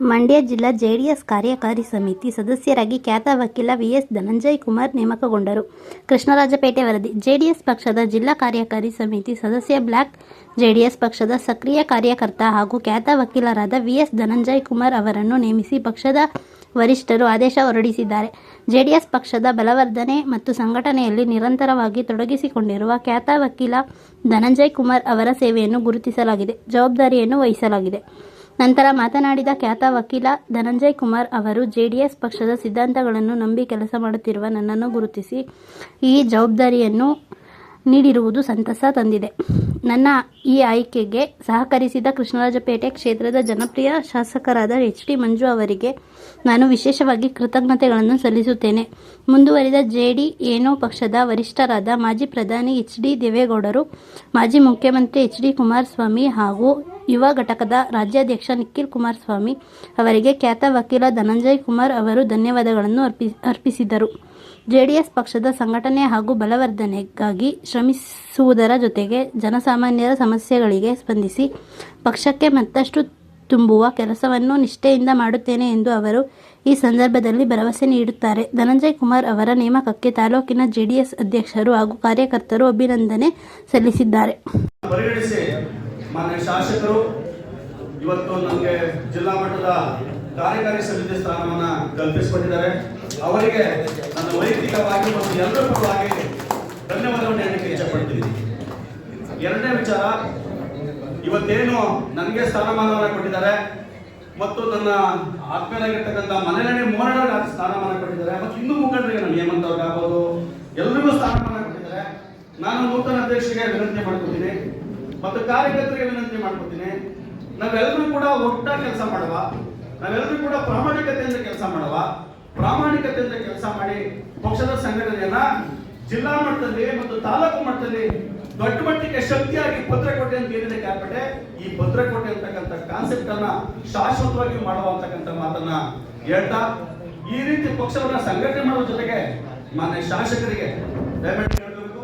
ಮಂಡ್ಯ ಜಿಲ್ಲಾ ಜೆಡಿಎಸ್ ಕಾರ್ಯಕಾರಿ ಸಮಿತಿ ಸದಸ್ಯರಾಗಿ ಖ್ಯಾತ ವಕೀಲ ವಿಎಸ್ ಧನಂಜಯ ಕುಮಾರ್ ನೇಮಕಗೊಂಡರು. ಕೃಷ್ಣರಾಜಪೇಟೆ ವರದಿ. ಜೆಡಿಎಸ್ ಪಕ್ಷದ ಜಿಲ್ಲಾ ಕಾರ್ಯಕಾರಿ ಸಮಿತಿ ಸದಸ್ಯ ಬ್ಲಾಕ್ ಜೆಡಿಎಸ್ ಪಕ್ಷದ ಸಕ್ರಿಯ ಕಾರ್ಯಕರ್ತ ಹಾಗೂ ಖ್ಯಾತ ವಕೀಲರಾದ ವಿಎಸ್ ಧನಂಜಯ ಕುಮಾರ್ ಅವರನ್ನು ನೇಮಿಸಿ ಪಕ್ಷದ ವರಿಷ್ಠರು ಆದೇಶ ಹೊರಡಿಸಿದ್ದಾರೆ. ಜೆಡಿಎಸ್ ಪಕ್ಷದ ಬಲವರ್ಧನೆ ಮತ್ತು ಸಂಘಟನೆಯಲ್ಲಿ ನಿರಂತರವಾಗಿ ತೊಡಗಿಸಿಕೊಂಡಿರುವ ಖ್ಯಾತ ವಕೀಲ ಧನಂಜಯ ಕುಮಾರ್ ಅವರ ಸೇವೆಯನ್ನು ಗುರುತಿಸಲಾಗಿದೆ, ಜವಾಬ್ದಾರಿಯನ್ನು ವಹಿಸಲಾಗಿದೆ. ನಂತರ ಮಾತನಾಡಿದ ಖ್ಯಾತ ವಕೀಲ ಧನಂಜಯ ಕುಮಾರ್ ಅವರು, ಜೆಡಿಎಸ್ ಪಕ್ಷದ ಸಿದ್ಧಾಂತಗಳನ್ನು ನಂಬಿ ಕೆಲಸ ಮಾಡುತ್ತಿರುವ ನನ್ನನ್ನು ಗುರುತಿಸಿ ಈ ಜವಾಬ್ದಾರಿಯನ್ನು ನೀಡಿರುವುದು ಸಂತಸ ತಂದಿದೆ. ನನ್ನ ಈ ಆಯ್ಕೆಗೆ ಸಹಕರಿಸಿದ ಕೃಷ್ಣರಾಜಪೇಟೆ ಕ್ಷೇತ್ರದ ಜನಪ್ರಿಯ ಶಾಸಕರಾದ ಎಚ್.ಡಿ. ಮಂಜು ಅವರಿಗೆ ನಾನು ವಿಶೇಷವಾಗಿ ಕೃತಜ್ಞತೆಗಳನ್ನು ಸಲ್ಲಿಸುತ್ತೇನೆ. ಮುಂದುವರಿದ ಜೆಡಿಎನೋ ಪಕ್ಷದ ವರಿಷ್ಠರಾದ ಮಾಜಿ ಪ್ರಧಾನಿ ಎಚ್.ಡಿ. ದೇವೇಗೌಡರು, ಮಾಜಿ ಮುಖ್ಯಮಂತ್ರಿ ಎಚ್.ಡಿ. ಕುಮಾರಸ್ವಾಮಿ ಹಾಗೂ ಯುವ ಘಟಕದ ರಾಜ್ಯಾಧ್ಯಕ್ಷ ನಿಖಿಲ್ ಕುಮಾರಸ್ವಾಮಿ ಅವರಿಗೆ ಖ್ಯಾತ ವಕೀಲ ಧನಂಜಯ ಕುಮಾರ್ ಅವರು ಧನ್ಯವಾದಗಳನ್ನು ಅರ್ಪಿಸಿದರು. ಜೆಡಿಎಸ್ ಪಕ್ಷದ ಸಂಘಟನೆ ಹಾಗೂ ಬಲವರ್ಧನೆಗಾಗಿ ಶ್ರಮಿಸುವುದರ ಜೊತೆಗೆ ಜನಸಾಮಾನ್ಯರ ಸಮಸ್ಯೆಗಳಿಗೆ ಸ್ಪಂದಿಸಿ ಪಕ್ಷಕ್ಕೆ ಮತ್ತಷ್ಟು ತುಂಬುವ ಕೆಲಸವನ್ನು ನಿಷ್ಠೆಯಿಂದ ಮಾಡುತ್ತೇನೆ ಎಂದು ಅವರು ಈ ಸಂದರ್ಭದಲ್ಲಿ ಭರವಸೆ ನೀಡುತ್ತಾರೆ. ಧನಂಜಯ ಕುಮಾರ್ ಅವರ ನೇಮಕಕ್ಕೆ ತಾಲೂಕಿನ ಜೆಡಿಎಸ್ ಅಧ್ಯಕ್ಷರು ಹಾಗೂ ಕಾರ್ಯಕರ್ತರು ಅಭಿನಂದನೆ ಸಲ್ಲಿಸಿದ್ದಾರೆ. ಮಾನ್ಯ ಶಾಸಕರು ಇವತ್ತು ನಮಗೆ ಜಿಲ್ಲಾ ಮಟ್ಟದ ಕಾರ್ಯಕಾರಿ ಸಮಿತಿ ಸ್ಥಾನವನ್ನ ಕಲ್ಪಿಸಿಕೊಟ್ಟಿದ್ದಾರೆ. ಅವರಿಗೆ ನನ್ನ ವೈಯಕ್ತಿಕವಾಗಿ ಮತ್ತು ಎಲ್ಲರ ಪರವಾಗಿ ಧನ್ಯವಾದವನ್ನು ಹೇಳಲಿಕ್ಕೆ ಇಷ್ಟಪಡ್ತೀನಿ. ಎರಡನೇ ವಿಚಾರ, ಇವತ್ತೇನು ನನಗೆ ಸ್ಥಾನಮಾನವನ್ನು ಕೊಟ್ಟಿದ್ದಾರೆ ಮತ್ತು ನನ್ನ ಆತ್ಮೀಯರಾಗಿರ್ತಕ್ಕಂಥ ಮನೆಯಲ್ಲಿ ಮೋಹನವ್ರಿಗೆ ಸ್ಥಾನಮಾನ ಕೊಟ್ಟಿದ್ದಾರೆ ಮತ್ತು ಇನ್ನೂ ಮುಖಂಡರಿಗೆ ನಾನು ಹೇಮಂತ್ ಅವ್ರಿಗೆ ಆಗ್ಬೋದು ಎಲ್ಲರಿಗೂ ಸ್ಥಾನಮಾನ ಕೊಟ್ಟಿದ್ದಾರೆ. ನಾನು ನೂತನ ಅಧ್ಯಕ್ಷರಿಗೆ ವಿನಂತಿ ಮಾಡ್ಕೊತೀನಿ ಮತ್ತು ಕಾರ್ಯಕರ್ತರಿಗೆ ವಿನಂತಿ ಮಾಡ್ಕೊತೀನಿ. ನಾವೆಲ್ಲರೂ ಕೂಡ ಒಟ್ಟಾಗಿ ಕೆಲಸ ಮಾಡುವ, ನಾವೆಲ್ಲರೂ ಕೂಡ ಪ್ರಾಮಾಣಿಕತೆಯಿಂದ ಕೆಲಸ ಮಾಡುವ, ಪ್ರಾಮಾಣಿಕತೆಯಿಂದ ಕೆಲಸ ಮಾಡಿ ಪಕ್ಷದ ಸಂಘಟನೆಯನ್ನ ಜಿಲ್ಲಾ ಮಟ್ಟದಲ್ಲಿ ಮತ್ತು ತಾಲೂಕು ಮಟ್ಟದಲ್ಲಿ ದೊಡ್ಡ ಮಟ್ಟಿಗೆ ಶಕ್ತಿಯಾಗಿ ಭದ್ರಕೋಟೆ ಅಂತ ಏನಿದೆ ಕ್ಯಾಪಿಟೆ, ಈ ಭದ್ರಕೋಟೆ ಅಂತಕ್ಕಂಥ ಕಾನ್ಸೆಪ್ಟ್ ಅನ್ನ ಶಾಶ್ವತವಾಗಿ ಮಾಡುವಂತಕ್ಕಂಥ ಮಾತನ್ನ ಹೇಳ್ತಾ, ಈ ರೀತಿ ಪಕ್ಷವನ್ನ ಸಂಘಟನೆ ಮಾಡುವ ಜೊತೆಗೆ ಮಾನ್ಯ ಶಾಸಕರಿಗೆ ದಯವಿಟ್ಟು ಹೇಳಬೇಕು,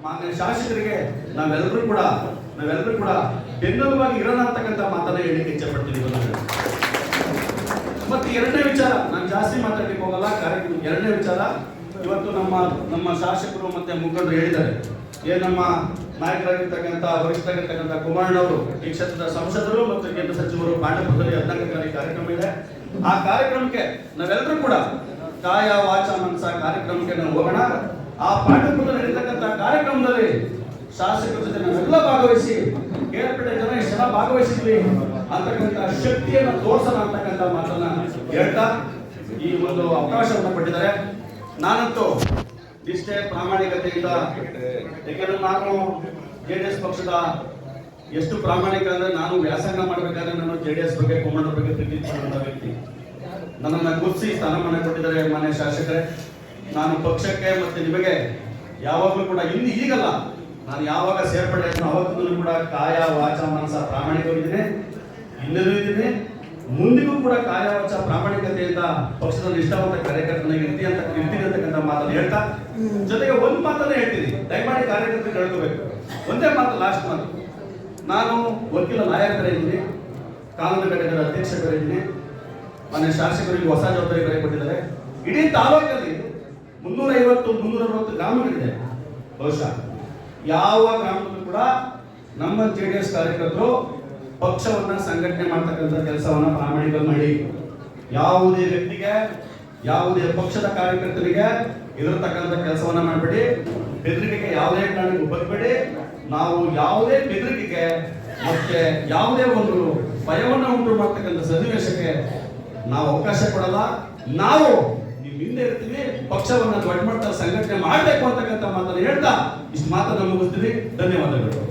ಮಾನ್ಯ ಶಾಸಕರಿಗೆ ನಾವೆಲ್ಲರೂ ಕೂಡ ಬೆನ್ನೆಲುಬಾಗಿ ಇರೋಣ ಅಂತಕ್ಕಂಥ ಮಾತನ್ನ ಹೇಳಿಕ್ಕೆ ಇಚ್ಛೆಪಡ್ತೀನಿ. ಮತ್ತೆ ಎರಡನೇ ವಿಚಾರ, ನಾನು ಜಾಸ್ತಿ ಮಾತಾಡ್ಲಿಕ್ಕೆ ಹೋಗಲ್ಲ ಕಾರ್ಯಕ್ರಮ. ಎರಡನೇ ವಿಚಾರ, ಇವತ್ತು ನಮ್ಮ ಶಾಸಕರು ಮತ್ತೆ ಮುಖಂಡರು ಹೇಳಿದ್ದಾರೆ, ನಮ್ಮ ನಾಯಕರಾಗಿರ್ತಕ್ಕಂಥ ವರಿಷ್ಠರಾಗಿರ್ತಕ್ಕಂಥ ಕುಮಾರಣ್ಣವರು ಈ ಕ್ಷೇತ್ರದ ಸಂಸದರು ಮತ್ತು ಕೇಂದ್ರ ಸಚಿವರು ಪಾಂಡಪುರದಲ್ಲಿ 14ನೇ ಕಾರ್ಯಕ್ರಮ ಇದೆ. ಆ ಕಾರ್ಯಕ್ರಮಕ್ಕೆ ನಾವೆಲ್ಲರೂ ಕೂಡ ಕಾಯ ವಾಚ ಮನಸ ಕಾರ್ಯಕ್ರಮಕ್ಕೆ ನಾವು ಹೋಗೋಣ. ಆ ಪಾಂಡಪುರದಲ್ಲಿ ನಡೀತಕ್ಕಂಥ ಕಾರ್ಯಕ್ರಮದಲ್ಲಿ ಶಾಸಕರ ಜೊತೆ ನಾವೆಲ್ಲ ಭಾಗವಹಿಸಿ ಕೇಳ್ಪಟ್ಟೆ ಜನ ಎಷ್ಟು ಜನ ಭಾಗವಹಿಸಿದ್ವಿ ಅಂತಕ್ಕಂಥ ಶಕ್ತಿಯನ್ನು ತೋರಿಸೋಣ ಅಂತಕ್ಕಂಥ ಮಾತನ್ನ ಹೇಳ್ತಾ ಈ ಒಂದು ಅವಕಾಶವನ್ನು ಕೊಟ್ಟಿದ್ದಾರೆ. ನಾನಂತೂ ಇಷ್ಟೇ ಪ್ರಾಮಾಣಿಕತೆಯಿಂದ, ಯಾಕೆಂದ್ರೆ ನಾನು ಜೆಡಿಎಸ್ ಪಕ್ಷದ ಎಷ್ಟು ಪ್ರಾಮಾಣಿಕ ಅಂದ್ರೆ, ನಾನು ವ್ಯಾಸಂಗ ಮಾಡಬೇಕಾದ್ರೆ ನಾನು ಜೆಡಿಎಸ್ ಬಗ್ಗೆ ಕುಮಾರಣ್ಣವ್ರ ಬಗ್ಗೆ ಪ್ರೀತಿ ಮಾಡುವಂತ ವ್ಯಕ್ತಿ. ನನ್ನನ್ನು ಗುರುತಿಸಿ ಸ್ಥಾನಮಾನ ಕೊಟ್ಟಿದ್ದಾರೆ ಮಾನ್ಯ ಶಾಸಕರೇ. ನಾನು ಪಕ್ಷಕ್ಕೆ ಮತ್ತೆ ನಿಮಗೆ ಯಾವಾಗಲೂ ಕೂಡ ಈಗಲ್ಲ, ನಾನು ಯಾವಾಗ ಸೇರ್ಪಡೆ ಅವತ್ತೂ ಕೂಡ ಕಾಯ ವಾಚ ಮನಸ ಪ್ರಾಮಾಣಿಕವಾಗಿದ್ದೀನಿ, ಹಿಂದೆನೂ ಇದ್ದೀನಿ, ಮುಂದಿಗೂ ಕೂಡ ಕಾಯ ವಾಚ ಪ್ರಾಮಾಣಿಕತೆಯಿಂದ ಪಕ್ಷದ ನಿಷ್ಠಾವಂತ ಕಾರ್ಯಕರ್ತನಾಗಿ ಇರ್ತೀನಿ ಅಂತಕ್ಕಂಥ ಮಾತನ್ನು ಹೇಳ್ತಾ, ಜೊತೆಗೆ ಒಂದು ಮಾತನ್ನ ಹೇಳ್ತೀನಿ, ದಯಮಾಡಿ ಕಾರ್ಯಕರ್ತರಿಗೆ ಹೇಳ್ಕೋಬೇಕು. ಒಂದೇ ಮಾತು, ಲಾಸ್ಟ್ ಮಾತು. ನಾನು ವಕೀಲ ನಾಯಕರ ಇದ್ದೀನಿ, ಕಾನೂನು ಘಟಕದ ಅಧ್ಯಕ್ಷರ ಇದ್ದೀನಿ. ಮನೆ ಶಾಸಕರಿಗೆ ಹೊಸ ಜವಾಬ್ದಾರಿ ಕರೆ ಕೊಟ್ಟಿದ್ದಾರೆ. ಇಡೀ ತಾಲೂಕಲ್ಲಿ 350-360 ಗ್ರಾಮಗಳಿದೆ. ಬಹುಶಃ ಯಾವ ಗ್ರಾಮದಲ್ಲೂ ಕೂಡ ನಮ್ಮ ಜೆಡಿಎಸ್ ಕಾರ್ಯಕರ್ತರು ಪಕ್ಷವನ್ನ ಸಂಘಟನೆ ಮಾಡ್ತಕ್ಕಂಥ ಕೆಲಸವನ್ನ ಪ್ರಾಮಾಣಿಕ ಮಾಡಿ, ಯಾವುದೇ ವ್ಯಕ್ತಿಗೆ, ಯಾವುದೇ ಪಕ್ಷದ ಕಾರ್ಯಕರ್ತರಿಗೆ ಎದುರತಕ್ಕಂಥ ಕೆಲಸವನ್ನ ಮಾಡಬೇಡಿ. ಬೆದರಿಕೆಗೆ ಯಾವುದೇ ಕಾರಣಕ್ಕೂ ಬರಬೇಡಿ. ನಾವು ಯಾವುದೇ ಬೆದರಿಕೆಗೆ ಮತ್ತೆ ಯಾವುದೇ ಒಂದು ಭಯವನ್ನ ಉಂಟು ಮಾಡ್ತಕ್ಕಂಥ ಸನ್ನಿವೇಶಕ್ಕೆ ನಾವು ಅವಕಾಶ ಕೊಡಲ್ಲ. ನಾವು ನಿಮ್ಮ ಹಿಂದೆ ಇರ್ತೀವಿ, ಪಕ್ಷವನ್ನ ದೊಡ್ಡ ಮಟ್ಟದ ಸಂಘಟನೆ ಮಾಡಬೇಕು ಅಂತಕ್ಕಂಥ ಮಾತನ್ನು ಹೇಳ್ತಾ ಇಷ್ಟು ಮಾತನ್ನು ಮುಗಿಸ್ತೀವಿ. ಧನ್ಯವಾದಗಳು.